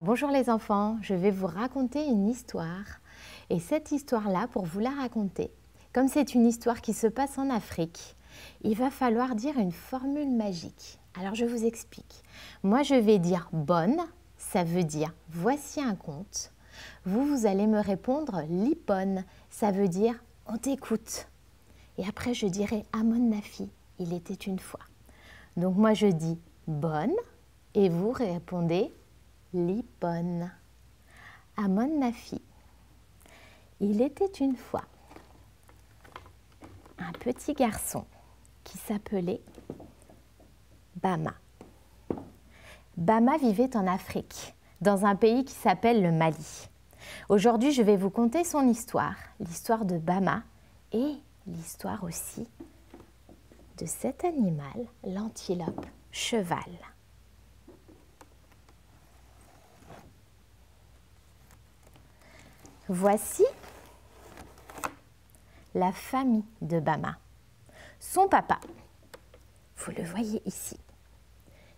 Bonjour les enfants, je vais vous raconter une histoire. Et cette histoire-là, pour vous la raconter, comme c'est une histoire qui se passe en Afrique, il va falloir dire une formule magique. Alors je vous explique. Moi je vais dire bonne, ça veut dire voici un conte. Vous allez me répondre lipone, ça veut dire on t'écoute. Et après je dirai Amon Nafi, il était une fois. Donc moi je dis bonne et vous répondez lipone. Amon Nafi. Il était une fois un petit garçon qui s'appelait Bama. Bama vivait en Afrique, dans un pays qui s'appelle le Mali. Aujourd'hui, je vais vous conter son histoire, l'histoire de Bama et l'histoire aussi de cet animal, l'antilope cheval. Voici la famille de Bama. Son papa, vous le voyez ici,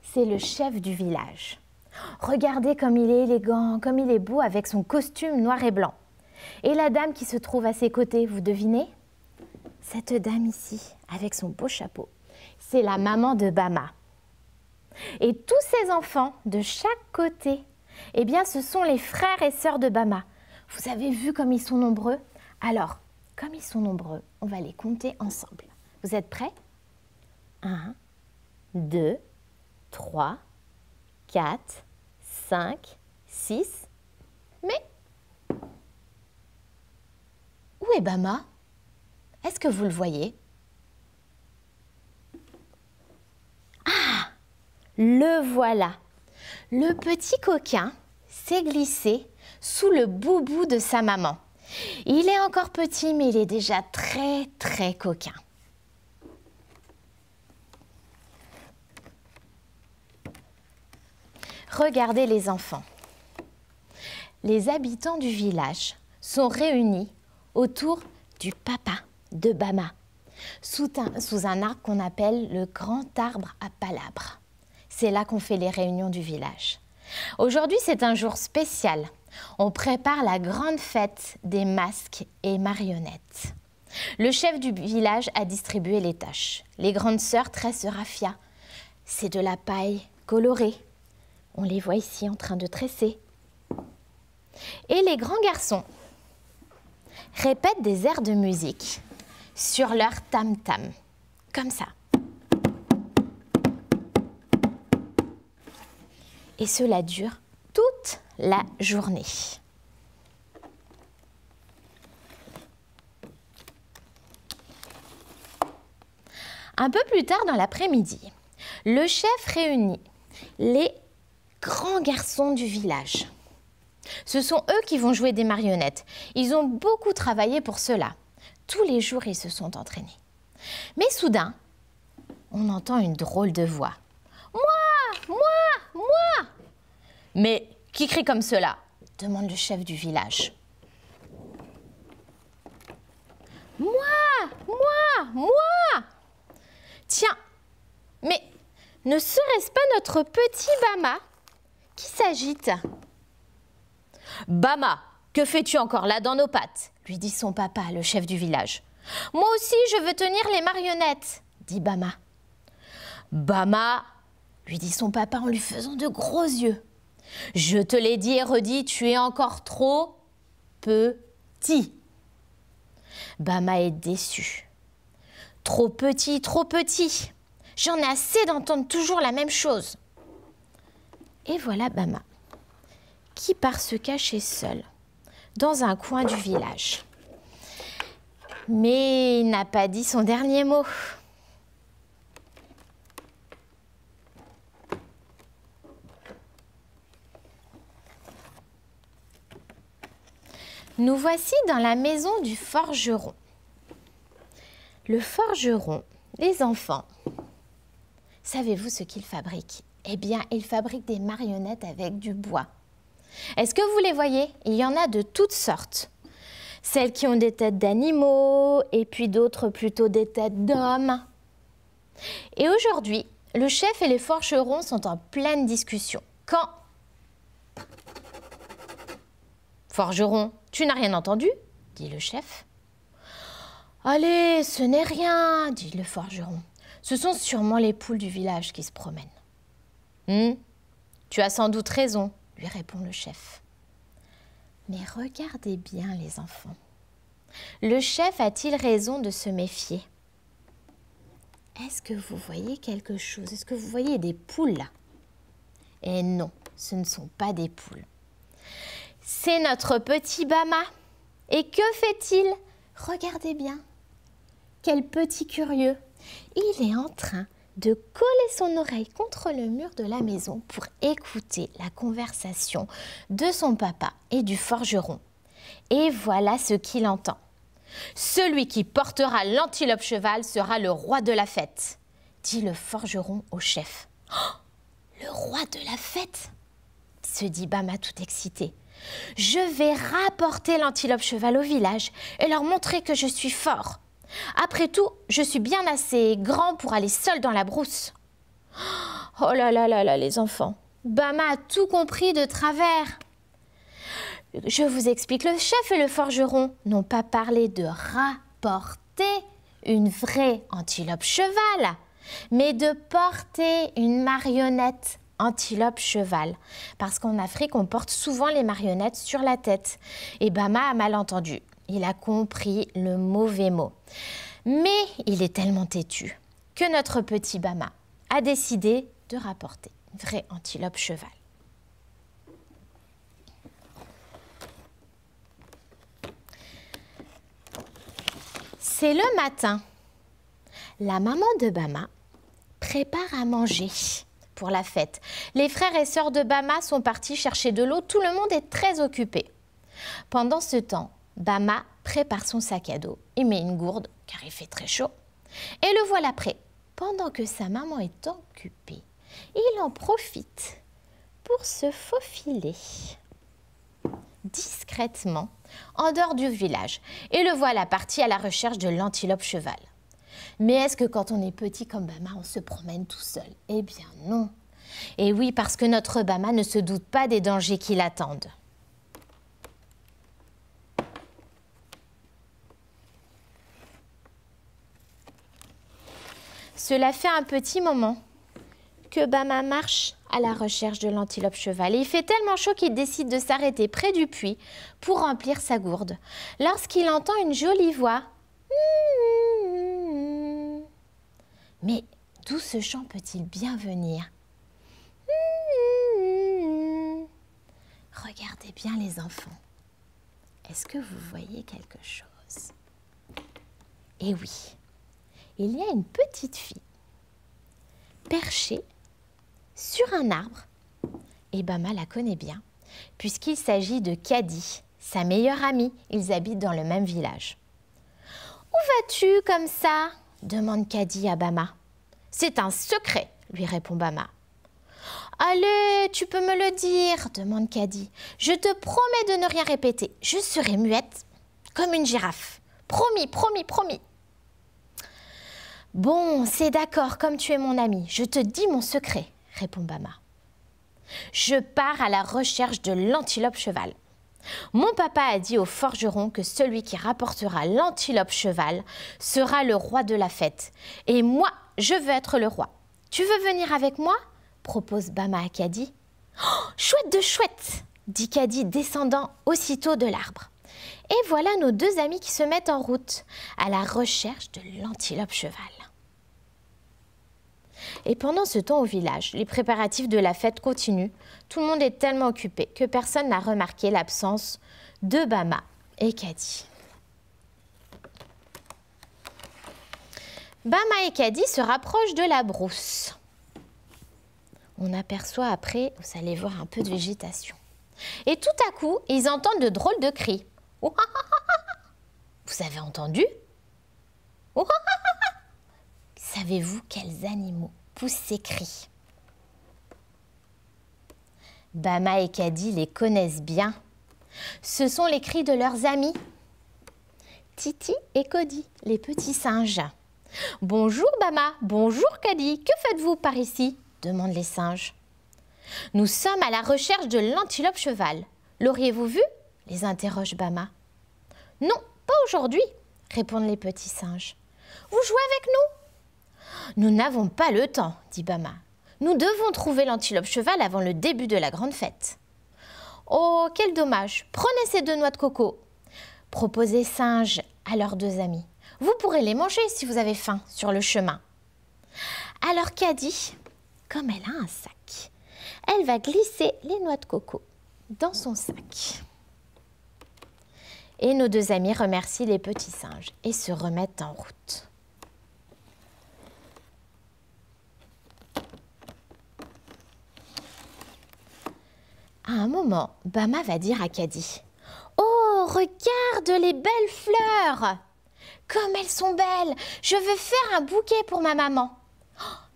c'est le chef du village. Regardez comme il est élégant, comme il est beau avec son costume noir et blanc. Et la dame qui se trouve à ses côtés, vous devinez? Cette dame ici, avec son beau chapeau, c'est la maman de Bama. Et tous ces enfants de chaque côté, eh bien ce sont les frères et sœurs de Bama. Vous avez vu comme ils sont nombreux? Alors, comme ils sont nombreux, on va les compter ensemble. Vous êtes prêts? 1, 2, 3, 4, 5, 6. Mais où est Bama? Est-ce que vous le voyez? Ah! Le voilà. Le petit coquin s'est glissé sous le boubou de sa maman. Il est encore petit, mais il est déjà très, très coquin. Regardez les enfants. Les habitants du village sont réunis autour du papa de Bama, sous un arbre qu'on appelle le grand arbre à palabres. C'est là qu'on fait les réunions du village. Aujourd'hui, c'est un jour spécial. On prépare la grande fête des masques et marionnettes. Le chef du village a distribué les tâches. Les grandes sœurs tressent raffia. C'est de la paille colorée. On les voit ici en train de tresser. Et les grands garçons répètent des airs de musique sur leur tam-tam, comme ça. Et cela dure toute la journée. Un peu plus tard dans l'après-midi, le chef réunit les grands garçons du village. Ce sont eux qui vont jouer des marionnettes. Ils ont beaucoup travaillé pour cela. Tous les jours, ils se sont entraînés. Mais soudain, on entend une drôle de voix. « Moi, moi, moi !» « Mais qui crie comme cela ?» demande le chef du village. « Moi, moi, moi !» Tiens, mais ne serait-ce pas notre petit Bama qui s'agite? « Bama, que fais-tu encore là dans nos pattes ?» lui dit son papa, le chef du village. « Moi aussi, je veux tenir les marionnettes !» dit Bama. « Bama !» lui dit son papa en lui faisant de gros yeux. « Je te l'ai dit et redit, tu es encore trop petit. » Bama est déçu. « Trop petit, trop petit. J'en ai assez d'entendre toujours la même chose. » Et voilà Bama qui part se cacher seul dans un coin du village. Mais il n'a pas dit son dernier mot. Nous voici dans la maison du forgeron. Le forgeron, les enfants, savez-vous ce qu'il fabrique? Eh bien, il fabrique des marionnettes avec du bois. Est-ce que vous les voyez? Il y en a de toutes sortes. Celles qui ont des têtes d'animaux et puis d'autres plutôt des têtes d'hommes. Et aujourd'hui, le chef et les forgerons sont en pleine discussion. Quand Forgeron, tu n'as rien entendu? Dit le chef. Allez, ce n'est rien, dit le forgeron. Ce sont sûrement les poules du village qui se promènent. Tu as sans doute raison, lui répond le chef. Mais regardez bien les enfants. Le chef a-t-il raison de se méfier? Est-ce que vous voyez quelque chose? Est-ce que vous voyez des poules là? Et non, ce ne sont pas des poules. C'est notre petit Bama. Et que fait-il? Regardez bien. Quel petit curieux. Il est en train de coller son oreille contre le mur de la maison pour écouter la conversation de son papa et du forgeron. Et voilà ce qu'il entend. Celui qui portera l'antilope cheval sera le roi de la fête, dit le forgeron au chef. Oh, le roi de la fête, se dit Bama tout excité. Je vais rapporter l'antilope cheval au village et leur montrer que je suis fort. Après tout, je suis bien assez grand pour aller seul dans la brousse. Oh là là là là, les enfants. Bama a tout compris de travers. Je vous explique, le chef et le forgeron n'ont pas parlé de rapporter une vraie antilope cheval, mais de porter une marionnette antilope cheval. Parce qu'en Afrique, on porte souvent les marionnettes sur la tête. Et Bama a mal entendu. Il a compris le mauvais mot. Mais il est tellement têtu que notre petit Bama a décidé de rapporter une vraie antilope cheval. C'est le matin. La maman de Bama prépare à manger pour la fête. Les frères et sœurs de Bama sont partis chercher de l'eau. Tout le monde est très occupé. Pendant ce temps, Bama prépare son sac à dos. Il met une gourde, car il fait très chaud. Et le voilà prêt. Pendant que sa maman est occupée, il en profite pour se faufiler discrètement en dehors du village. Et le voilà parti à la recherche de l'antilope cheval. Mais est-ce que quand on est petit comme Bama, on se promène tout seul? Eh bien non. Et oui, parce que notre Bama ne se doute pas des dangers qui l'attendent. Cela fait un petit moment que Bama marche à la recherche de l'antilope cheval. Et il fait tellement chaud qu'il décide de s'arrêter près du puits pour remplir sa gourde. Lorsqu'il entend une jolie voix. Mais d'où ce chant peut-il bien venir? Regardez bien les enfants. Est-ce que vous voyez quelque chose? Eh oui, il y a une petite fille perchée sur un arbre. Et Bama la connaît bien, puisqu'il s'agit de Kadi, sa meilleure amie. Ils habitent dans le même village. « Où vas-tu comme ça ?» demande Kadi à Bama. « C'est un secret, » lui répond Bama. « Allez, tu peux me le dire, » demande Kadi. « Je te promets de ne rien répéter. Je serai muette comme une girafe. Promis, promis, promis. » « Bon, c'est d'accord, comme tu es mon ami. Je te dis mon secret, » répond Bama. « Je pars à la recherche de l'antilope cheval. Mon papa a dit au forgeron que celui qui rapportera l'antilope cheval sera le roi de la fête. Et moi, je veux être le roi. Tu veux venir avec moi ?» propose Bama à Kadi. Oh, « Chouette de chouette !» dit Kadi, descendant aussitôt de l'arbre. Et voilà nos deux amis qui se mettent en route à la recherche de l'antilope cheval. Et pendant ce temps au village, les préparatifs de la fête continuent. Tout le monde est tellement occupé que personne n'a remarqué l'absence de Bama et Kadi. Bama et Kadi se rapprochent de la brousse. On aperçoit après, vous allez voir, un peu de végétation. Et tout à coup, ils entendent de drôles de cris. Vous avez entendu? Savez-vous quels animaux poussent ces cris? Bama et Kadi les connaissent bien. Ce sont les cris de leurs amis, Titi et Cody, les petits singes. « Bonjour Bama, bonjour Kadi, que faites-vous par ici ?» demandent les singes. « Nous sommes à la recherche de l'antilope cheval. L'auriez-vous vu ? les interroge Bama. Non, pas aujourd'hui, répondent les petits singes. Vous jouez avec nous? Nous n'avons pas le temps, dit Bama. Nous devons trouver l'antilope cheval avant le début de la grande fête. Oh, quel dommage! Prenez ces 2 noix de coco, proposaient Singe à leurs 2 amis. Vous pourrez les manger si vous avez faim sur le chemin. Alors Caddy, comme elle a un sac, elle va glisser les noix de coco dans son sac. Et nos 2 amis remercient les petits singes et se remettent en route. À un moment, Bama va dire à Caddy: « Oh, regarde les belles fleurs! Comme elles sont belles! Je veux faire un bouquet pour ma maman. »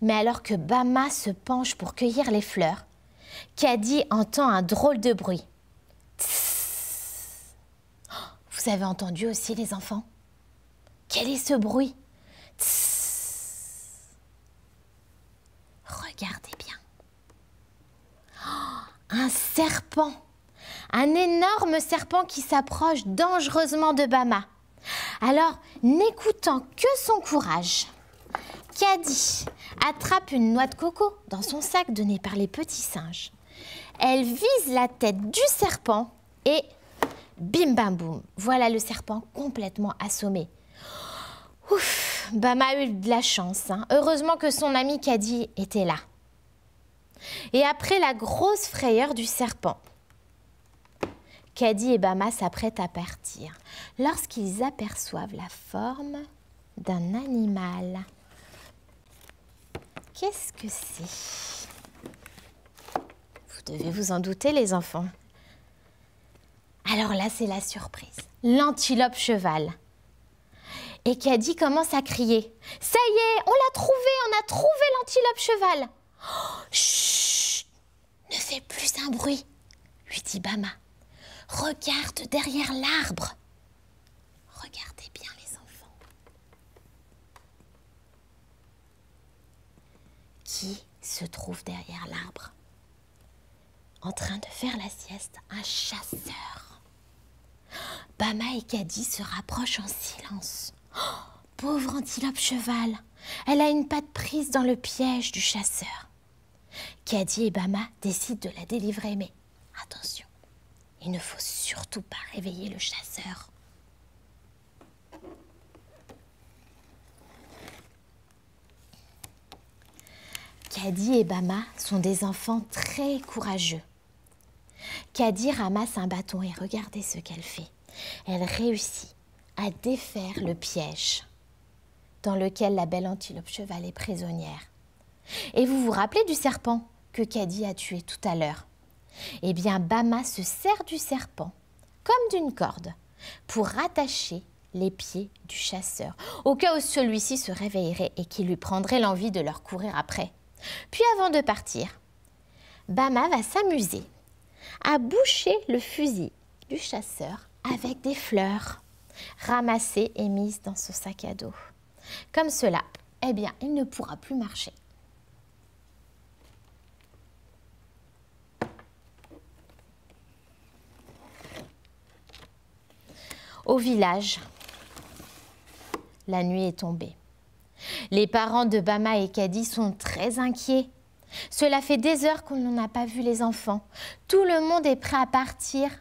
Mais alors que Bama se penche pour cueillir les fleurs, Caddy entend un drôle de bruit. Tss. Vous avez entendu aussi, les enfants? Quel est ce bruit? Tss. Regardez bien. Un serpent, un énorme serpent qui s'approche dangereusement de Bama. Alors, n'écoutant que son courage, Caddy attrape une noix de coco dans son sac donné par les petits singes. Elle vise la tête du serpent et bim bam boum, voilà le serpent complètement assommé. Ouf, Bama a eu de la chance, hein. Heureusement que son ami Caddy était là. Et après la grosse frayeur du serpent, Caddy et Bama s'apprêtent à partir lorsqu'ils aperçoivent la forme d'un animal. Qu'est-ce que c'est? Vous devez vous en douter, les enfants. Alors là, c'est la surprise. L'antilope cheval. Et Caddy commence à crier. « Ça y est, on l'a trouvé, on a trouvé l'antilope cheval !» Oh, chut! Ne fais plus un bruit, lui dit Bama. Regarde derrière l'arbre. Regardez bien, les enfants. Qui se trouve derrière l'arbre? En train de faire la sieste, un chasseur. Bama et Caddy se rapprochent en silence. Oh, pauvre antilope cheval, elle a une patte prise dans le piège du chasseur. Caddy et Bama décident de la délivrer, mais attention, il ne faut surtout pas réveiller le chasseur. Caddy et Bama sont des enfants très courageux. Caddy ramasse un bâton et regardez ce qu'elle fait. Elle réussit à défaire le piège dans lequel la belle antilope cheval est prisonnière. Et vous vous rappelez du serpent que Caddy a tué tout à l'heure? Eh bien, Bama se sert du serpent comme d'une corde pour rattacher les pieds du chasseur, au cas où celui-ci se réveillerait et qu'il lui prendrait l'envie de leur courir après. Puis avant de partir, Bama va s'amuser à boucher le fusil du chasseur avec des fleurs ramassées et mises dans son sac à dos. Comme cela, eh bien, il ne pourra plus marcher. Au village, la nuit est tombée. Les parents de Bama et Caddy sont très inquiets. Cela fait des heures qu'on n'a pas vu les enfants. Tout le monde est prêt à partir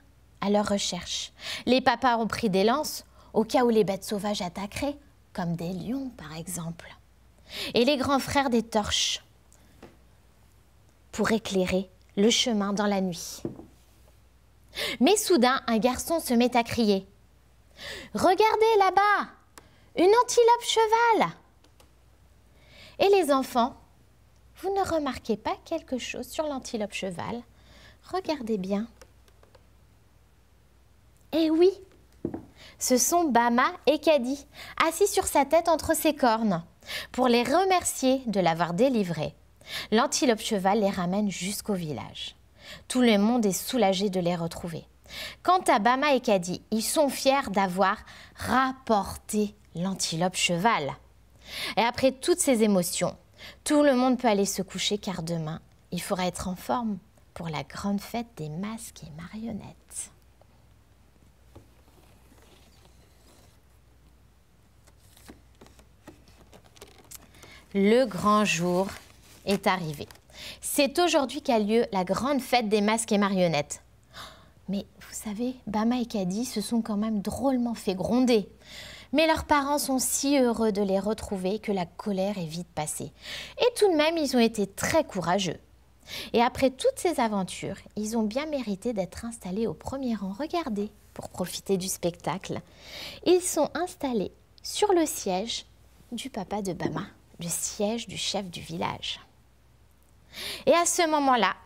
à leur recherche. Les papas ont pris des lances au cas où les bêtes sauvages attaqueraient, comme des lions par exemple. Et les grands frères des torches pour éclairer le chemin dans la nuit. Mais soudain, un garçon se met à crier. « Regardez là-bas, une antilope cheval !» Et les enfants, vous ne remarquez pas quelque chose sur l'antilope cheval? Regardez bien. Eh oui, ce sont Bama et Caddy, assis sur sa tête entre ses cornes. Pour les remercier de l'avoir délivré, l'antilope cheval les ramène jusqu'au village. Tout le monde est soulagé de les retrouver. Quant à Bama et Caddy, ils sont fiers d'avoir rapporté l'antilope cheval. Et après toutes ces émotions, tout le monde peut aller se coucher car demain, il faudra être en forme pour la grande fête des masques et marionnettes. le grand jour est arrivé. C'est aujourd'hui qu'a lieu la grande fête des masques et marionnettes. Mais vous savez, Bama et Caddy se sont quand même drôlement fait gronder. Mais leurs parents sont si heureux de les retrouver que la colère est vite passée. Et tout de même, ils ont été très courageux. Et après toutes ces aventures, ils ont bien mérité d'être installés au premier rang. Regardez, pour profiter du spectacle. Ils sont installés sur le siège du papa de Bama, le siège du chef du village. Et à ce moment-là,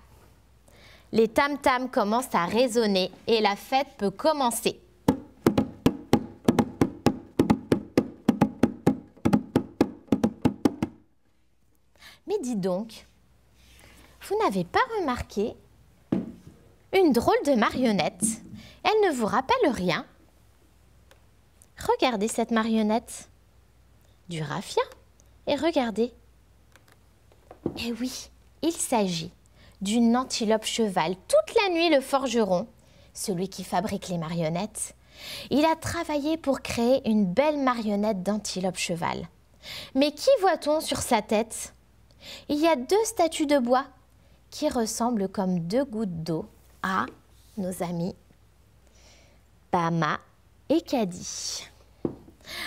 les tam-tams commencent à résonner et la fête peut commencer. Mais dis donc, vous n'avez pas remarqué une drôle de marionnette? Elle ne vous rappelle rien? Regardez cette marionnette du raffia et regardez. Eh oui, il s'agit d'une antilope cheval. Toute la nuit, le forgeron, celui qui fabrique les marionnettes, il a travaillé pour créer une belle marionnette d'antilope cheval. Mais qui voit-on sur sa tête? Il y a 2 statues de bois qui ressemblent comme 2 gouttes d'eau à nos amis Bama et Caddy.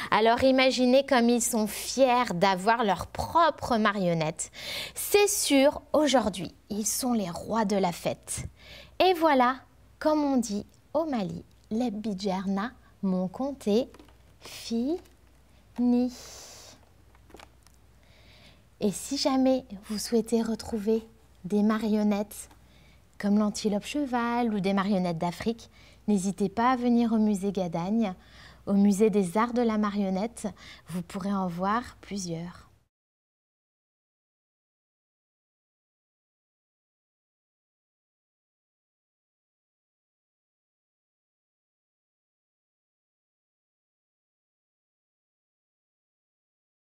Alors imaginez comme ils sont fiers d'avoir leur propre marionnette. C'est sûr, aujourd'hui, ils sont les rois de la fête. Et voilà, comme on dit au Mali, les Bidjerna m'ont compté fini. Et si jamais vous souhaitez retrouver des marionnettes comme l'antilope cheval ou des marionnettes d'Afrique, n'hésitez pas à venir au musée Gadagne. Au musée des arts de la marionnette, vous pourrez en voir plusieurs.